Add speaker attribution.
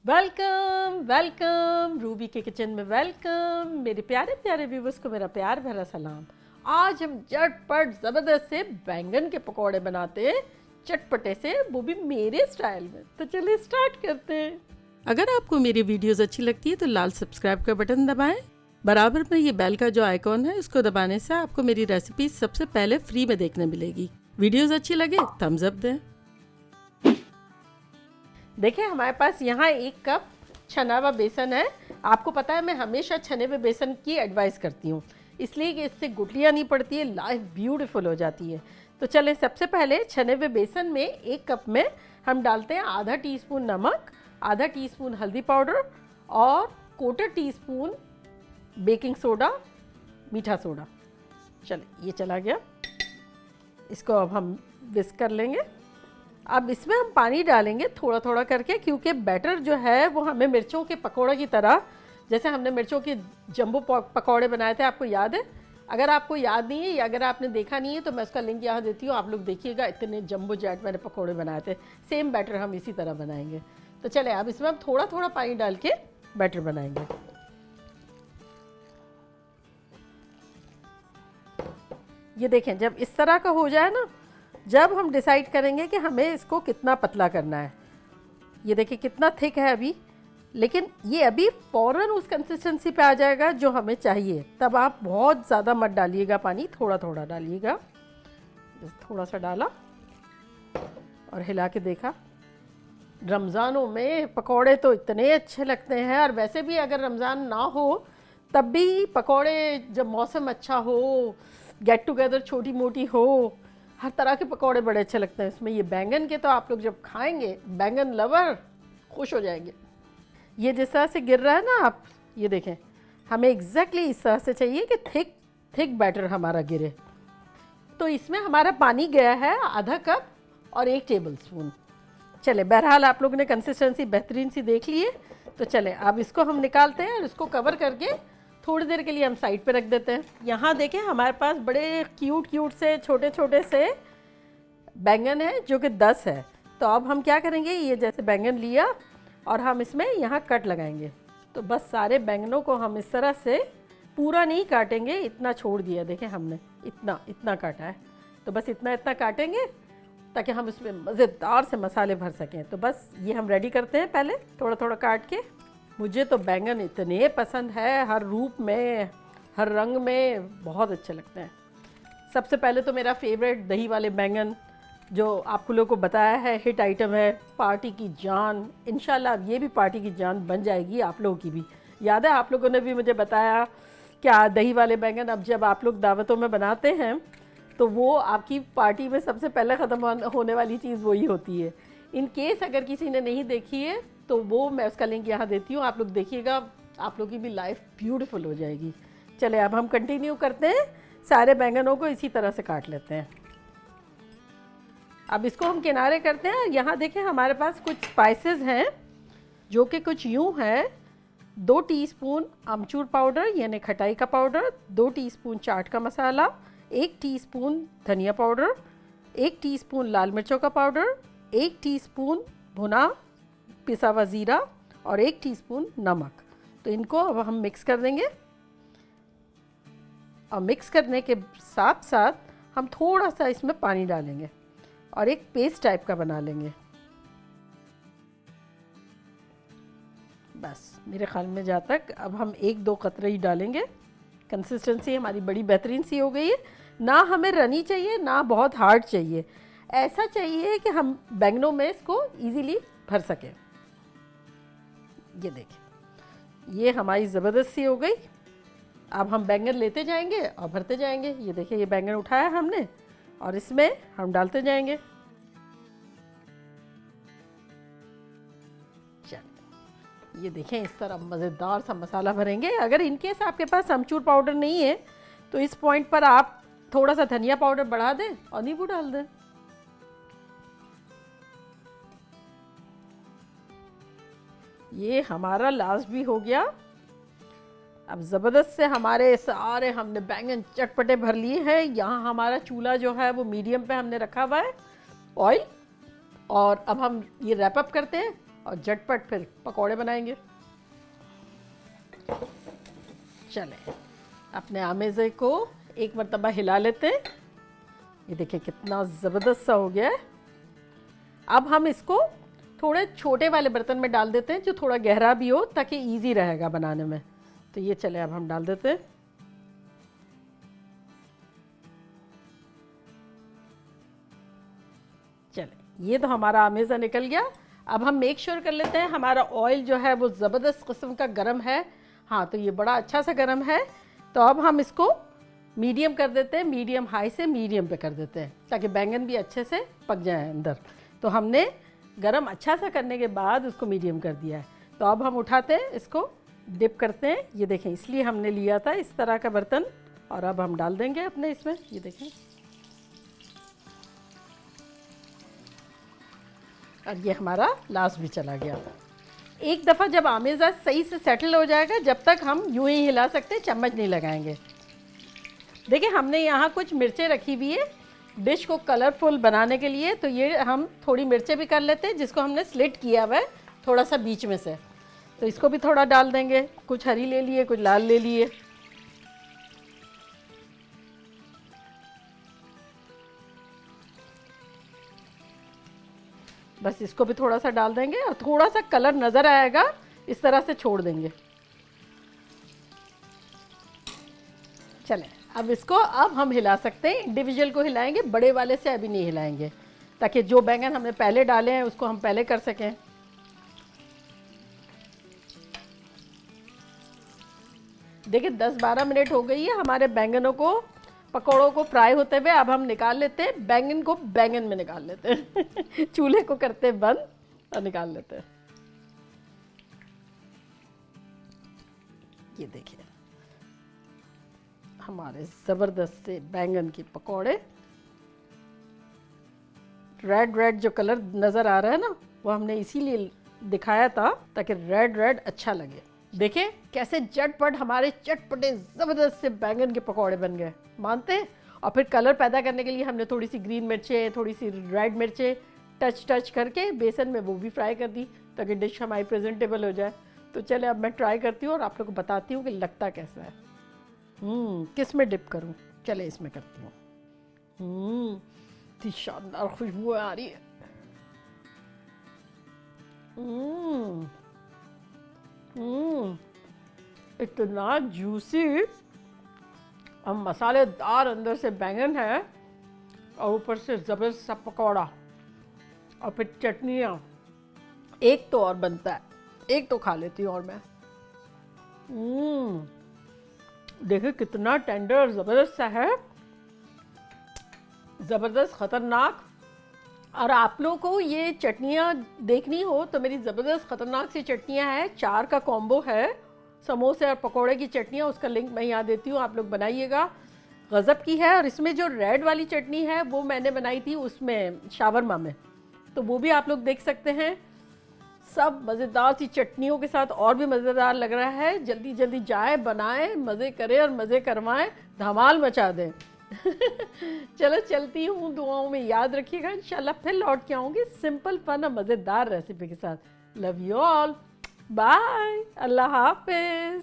Speaker 1: Welcome welcome Ruby के kitchen में welcome. मेरे प्यारे प्यारे व्यूवर्स को मेरा प्यार भरा सलाम। आज हम झटपट ज़बरदस्त से बैंगन के पकौड़े बनाते हैं, चटपटे से, वो भी मेरे स्टाइल में। तो चलिए स्टार्ट करते हैं। अगर आपको मेरी वीडियोस अच्छी लगती है तो लाल सब्सक्राइब का बटन दबाएं। बराबर में ये बेल का जो आइकॉन है इसको दबाने से आपको मेरी रेसिपी सबसे पहले फ्री में देखने मिलेगी। वीडियोस अच्छी लगे थम्स अप दें। देखिए हमारे पास यहाँ 1 कप छना हुआ बेसन है। आपको पता है मैं हमेशा छने हुए बेसन की एडवाइस करती हूँ, इसलिए कि इससे गुठलियाँ नहीं पड़ती है, लाइफ ब्यूटीफुल हो जाती है। तो चलें, सबसे पहले छने हुए बेसन में 1 कप में हम डालते हैं आधा टीस्पून नमक, आधा टीस्पून हल्दी पाउडर और 1/4 टीस्पून बेकिंग सोडा, मीठा सोडा। चले ये चला गया, इसको अब हम विस्क कर लेंगे। अब इसमें हम पानी डालेंगे थोड़ा थोड़ा करके, क्योंकि बैटर जो है वो हमें मिर्चों के पकोड़े की तरह, जैसे हमने मिर्चों के जंबो पकोड़े बनाए थे, आपको याद है? अगर आपको याद नहीं है या अगर आपने देखा नहीं है तो मैं उसका लिंक यहाँ देती हूँ, आप लोग देखिएगा। इतने जंबो जैट मैंने पकोड़े बनाए थे, सेम बैटर हम इसी तरह बनाएंगे। तो चले अब इसमें हम थोड़ा थोड़ा पानी डाल के बैटर बनाएंगे। ये देखें, जब इस तरह का हो जाए ना, जब हम डिसाइड करेंगे कि हमें इसको कितना पतला करना है। ये देखिए कितना थिक है अभी, लेकिन ये अभी फ़ौरन उस कंसिस्टेंसी पे आ जाएगा जो हमें चाहिए। तब आप बहुत ज़्यादा मत डालिएगा पानी, थोड़ा थोड़ा डालिएगा। थोड़ा सा डाला और हिला के देखा। रमज़ानों में पकोड़े तो इतने अच्छे लगते हैं, और वैसे भी अगर रमज़ान ना हो तब भी पकोड़े, जब मौसम अच्छा हो, गेट टुगेदर छोटी मोटी हो, हर तरह के पकोड़े बड़े अच्छे लगते हैं। इसमें ये बैंगन के तो आप लोग जब खाएंगे, बैंगन लवर खुश हो जाएंगे। ये जिस तरह से गिर रहा है ना, आप ये देखें, हमें एग्जैक्टली इस तरह से चाहिए कि थिक थिक बैटर हमारा गिरे। तो इसमें हमारा पानी गया है आधा कप और 1 टेबल स्पून। चले, बहरहाल आप लोगों ने कंसिस्टेंसी बेहतरीन सी देख ली है। तो चले अब इसको हम निकालते हैं और इसको कवर करके थोड़ी देर के लिए हम साइड पे रख देते हैं। यहाँ देखें हमारे पास बड़े क्यूट से छोटे छोटे से बैंगन है, जो कि 10 है। तो अब हम क्या करेंगे, ये जैसे बैंगन लिया और हम इसमें यहाँ कट लगाएंगे। तो बस सारे बैंगनों को हम इस तरह से पूरा नहीं काटेंगे, इतना छोड़ दिया। देखें हमने इतना इतना काटा है, तो बस इतना इतना काटेंगे ताकि हम इसमें मज़ेदार से मसाले भर सकें। तो बस ये हम रेडी करते हैं पहले थोड़ा थोड़ा काट के। मुझे तो बैंगन इतने पसंद है, हर रूप में, हर रंग में, बहुत अच्छे लगते हैं। सबसे पहले तो मेरा फेवरेट दही वाले बैंगन, जो आपको लोगों को बताया है हिट आइटम है, पार्टी की जान। इंशाल्लाह अब ये भी पार्टी की जान बन जाएगी आप लोगों की भी। याद है आप लोगों ने भी मुझे बताया क्या दही वाले बैंगन अब जब आप लोग दावतों में बनाते हैं तो वो आपकी पार्टी में सबसे पहले ख़त्म होने वाली चीज़ वही होती है। इन केस अगर किसी ने नहीं देखी है तो वो मैं उसका लिंक यहाँ देती हूँ, आप लोग देखिएगा, आप लोग की भी लाइफ ब्यूटीफुल हो जाएगी। चले अब हम कंटिन्यू करते हैं, सारे बैंगनों को इसी तरह से काट लेते हैं। अब इसको हम किनारे करते हैं। यहाँ देखें हमारे पास कुछ स्पाइसेस हैं जो कि कुछ यूँ हैं। 2 टीस्पून अमचूर पाउडर यानी खटाई का पाउडर, 2 टीस्पून चाट का मसाला, 1 टीस्पून धनिया पाउडर, 1 टीस्पून लाल मिर्चों का पाउडर, 1 टीस्पून भुना पिसा हुआ ज़ीरा और 1 टीस्पून नमक। तो इनको अब हम मिक्स कर देंगे, और मिक्स करने के साथ साथ हम थोड़ा सा इसमें पानी डालेंगे और एक पेस्ट टाइप का बना लेंगे। बस मेरे ख्याल में जहाँ तक अब हम 1-2 कतरे ही डालेंगे। कंसिस्टेंसी हमारी बड़ी बेहतरीन सी हो गई है, ना हमें रनी चाहिए ना बहुत हार्ड चाहिए, ऐसा चाहिए कि हम बैंगनों में इसको इजीली भर सकें। ये देखें ये हमारी ज़बरदस्त सी हो गई। अब हम बैंगन लेते जाएंगे और भरते जाएंगे। ये देखिए ये बैंगन उठाया हमने और इसमें हम डालते जाएंगे। चलिए ये देखें इस तरह मज़ेदार सा मसाला भरेंगे। अगर इनकेस आपके पास अमचूर पाउडर नहीं है तो इस पॉइंट पर आप थोड़ा सा धनिया पाउडर बढ़ा दें और नींबू डाल दें। ये हमारा लास्ट भी हो गया। अब ज़बरदस्त से हमारे सारे हमने बैंगन चटपटे भर लिए हैं। यहाँ हमारा चूल्हा जो है वो मीडियम पे हमने रखा हुआ है ऑयल, और अब हम ये रैप अप करते हैं और झटपट फिर पकौड़े बनाएंगे। चले अपने आमेज़े को एक मरतबा हिला लेते हैं। ये देखिए कितना ज़बरदस्त सा हो गया है। अब हम इसको थोड़े छोटे वाले बर्तन में डाल देते हैं जो थोड़ा गहरा भी हो, ताकि इजी रहेगा बनाने में। तो ये चले अब हम डाल देते हैं। चले ये तो हमारा आमेज़ा निकल गया। अब हम मेक श्योर कर लेते हैं हमारा ऑयल जो है वो ज़बरदस्त किस्म का गरम है। हाँ, तो ये बड़ा अच्छा सा गरम है। तो अब हम इसको मीडियम कर देते हैं, मीडियम हाई से मीडियम पे कर देते हैं ताकि बैंगन भी अच्छे से पक जाए अंदर। तो हमने गरम अच्छा सा करने के बाद उसको मीडियम कर दिया है। तो अब हम उठाते हैं, इसको डिप करते हैं। ये देखें, इसलिए हमने लिया था इस तरह का बर्तन। और अब हम डाल देंगे अपने इसमें। ये देखें, और ये हमारा लास्ट भी चला गया। एक दफ़ा जब आमेज़ा सही से सेटल हो जाएगा, जब तक हम यूं ही हिला सकते हैं, चम्मच नहीं लगाएंगे। देखिए हमने यहाँ कुछ मिर्चें रखी हुई है डिश को कलरफुल बनाने के लिए। तो ये हम थोड़ी मिर्चें भी कर लेते हैं जिसको हमने स्लिट किया हुआ है थोड़ा सा बीच में से। तो इसको भी थोड़ा डाल देंगे। कुछ हरी ले लिए, कुछ लाल ले लिए। बस इसको भी थोड़ा सा डाल देंगे और थोड़ा सा कलर नज़र आएगा इस तरह से छोड़ देंगे। चलें अब इसको अब हम हिला सकते हैं। इंडिविजुअल को हिलाएंगे, बड़े वाले से अभी नहीं हिलाएंगे, ताकि जो बैंगन हमने पहले डाले हैं उसको हम पहले कर सकें। देखिए 10-12 मिनट हो गई है हमारे बैंगनों को, पकौड़ों को फ्राई होते हुए। अब हम निकाल लेते हैं बैंगन को, बैंगन में निकाल लेते हैं चूल्हे को करते हैं बंद और निकाल लेते हैं। ये देखिए हमारे ज़बरदस्त से बैंगन के पकौड़े। रेड रेड जो कलर नज़र आ रहा है ना, वो हमने इसीलिए दिखाया था ताकि रेड रेड अच्छा लगे। देखिए कैसे झटपट हमारे चटपटे ज़बरदस्त से बैंगन के पकौड़े बन गए, मानते हैं। और फिर कलर पैदा करने के लिए हमने थोड़ी सी ग्रीन मिर्चें, थोड़ी सी रेड मिर्चें टच करके बेसन में वो भी फ्राई कर दी ताकि डिश हमारी प्रेजेंटेबल हो जाए। तो चले अब मैं ट्राई करती हूँ और आप लोग को बताती हूँ कि लगता कैसा है। किस में डिप करूँ? चले इसमें करती हूँ। इतनी शानदार खुशबू आ रही है। इतना जूसी और मसालेदार अंदर से बैंगन है और ऊपर से ज़बरदस्त सा पकौड़ा और फिर चटनियाँ। एक तो और बनता है, एक तो खा लेती हूँ और मैं। देखिए कितना टेंडर और ज़बरदस्त सा है, ज़बरदस्त ख़तरनाक। और आप लोगों को ये चटनियाँ देखनी हो तो मेरी ज़बरदस्त ख़तरनाक सी चटनियाँ हैं। 4 का कॉम्बो है, समोसे और पकोड़े की चटनियाँ। उसका लिंक मैं यहाँ देती हूँ, आप लोग बनाइएगा, गज़ब की है। और इसमें जो रेड वाली चटनी है वो मैंने बनाई थी उसमें शावरमा में, तो वो भी आप लोग देख सकते हैं। सब मज़ेदार सी चटनियों के साथ और भी मज़ेदार लग रहा है। जल्दी जल्दी जाए, बनाएं, मज़े करें और मज़े करवाएं, धमाल मचा दें। चलो चलती हूँ, दुआओं में याद रखिएगा। इंशाल्लाह फिर लौट के आऊँगी सिंपल फन और मज़ेदार रेसिपी के साथ। लव यू ऑल, बाय, अल्लाह हाफिज़।